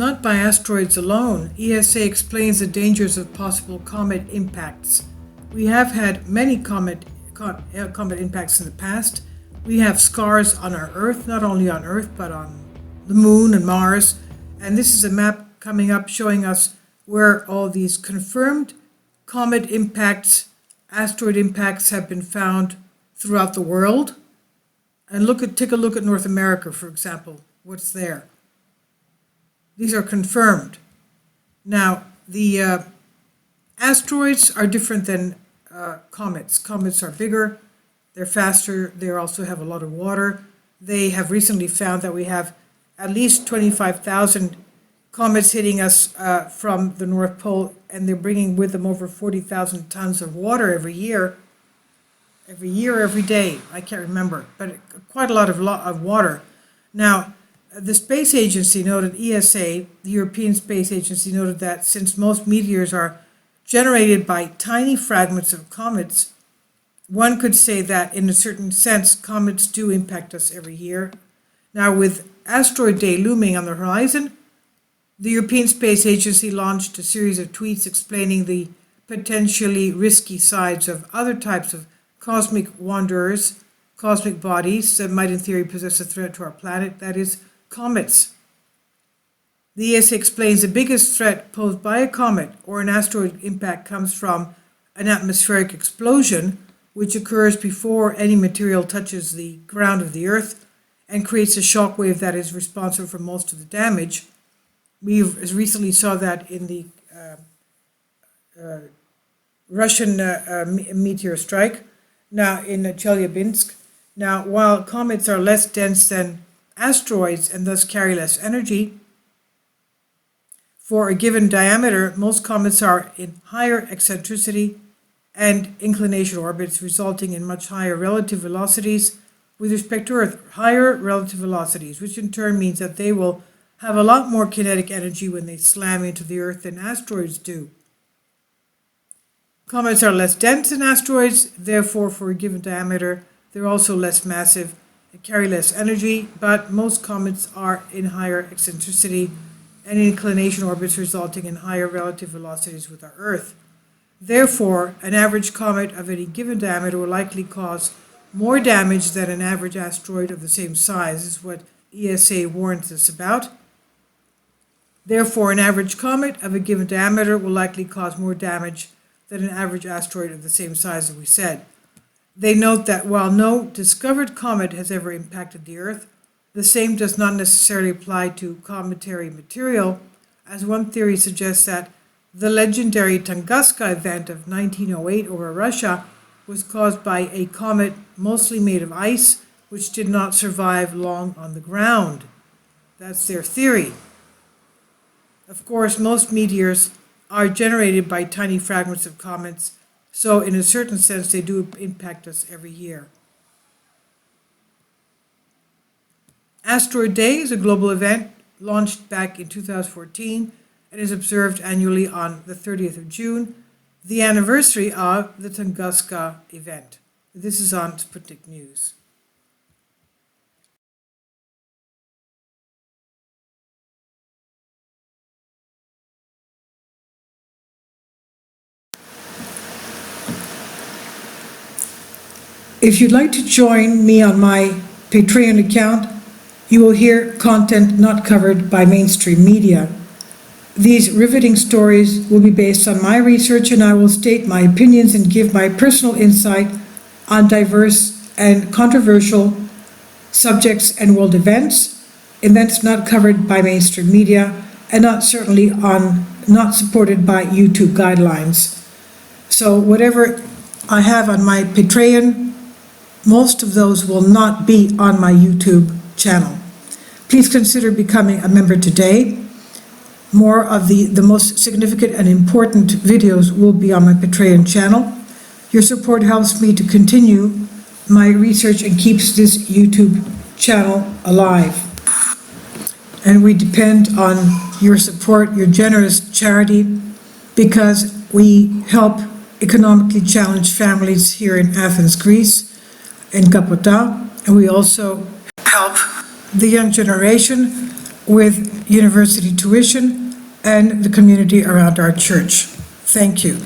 not by asteroids alone. ESA explains the dangers of possible comet impacts. We have had many comet impacts in the past. We have scars on our Earth, not only on Earth, but on the Moon and Mars. And this is a map coming up showing us where all these confirmed comet impacts, asteroid impacts have been found throughout the world. And take a look at North America, for example. What's there? These are confirmed. Now, the asteroids are different than comets. Comets are bigger, they're faster, they also have a lot of water. They have recently found that we have at least 25,000 comets hitting us from the North Pole, and they're bringing with them over 40,000 tons of water every year. Every day, I can't remember, but quite a lot of water. Now, the Space Agency noted, ESA, the European Space Agency, noted that since most meteors are generated by tiny fragments of comets, one could say that in a certain sense, comets do impact us every year. Now, with Asteroid Day looming on the horizon, the European Space Agency launched a series of tweets explaining the potentially risky sides of other types of cosmic wanderers, cosmic bodies that might in theory possess a threat to our planet, that is, comets. The ESA explains the biggest threat posed by a comet or an asteroid impact comes from an atmospheric explosion, which occurs before any material touches the ground of the Earth and creates a shock wave that is responsible for most of the damage. We recently saw that in the Russian meteor strike, now in Chelyabinsk. Now, while comets are less dense than asteroids and thus carry less energy, for a given diameter, most comets are in higher eccentricity and inclination orbits, resulting in much higher relative velocities with respect to Earth. Higher relative velocities, which in turn means that they will have a lot more kinetic energy when they slam into the Earth than asteroids do. Comets are less dense than asteroids, therefore for a given diameter, they're also less massive and carry less energy, but most comets are in higher eccentricity and inclination orbits, resulting in higher relative velocities with our Earth. Therefore, an average comet of any given diameter will likely cause more damage than an average asteroid of the same size, is what ESA warns us about. Therefore, an average comet of a given diameter will likely cause more damage than an average asteroid of the same size, as we said. They note that while no discovered comet has ever impacted the Earth, the same does not necessarily apply to cometary material, as one theory suggests that the legendary Tunguska event of 1908 over Russia was caused by a comet mostly made of ice, which did not survive long on the ground. That's their theory. Of course, most meteors are generated by tiny fragments of comets, so in a certain sense they do impact us every year. Asteroid Day is a global event launched back in 2014 and is observed annually on the 30th of June, the anniversary of the Tunguska event. This is on Sputnik News. If you'd like to join me on my Patreon account, you will hear content not covered by mainstream media. These riveting stories will be based on my research, and I will state my opinions and give my personal insight on diverse and controversial subjects and world events not covered by mainstream media, and not supported by YouTube guidelines. So whatever I have on my Patreon, most of those will not be on my YouTube channel. Please consider becoming a member today. More of the most significant and important videos will be on my Patreon channel. Your support helps me to continue my research and keeps this YouTube channel alive. And we depend on your support, your generous charity, because we help economically challenged families here in Athens, Greece, in Kapota, and we also help the young generation with university tuition and the community around our church. Thank you.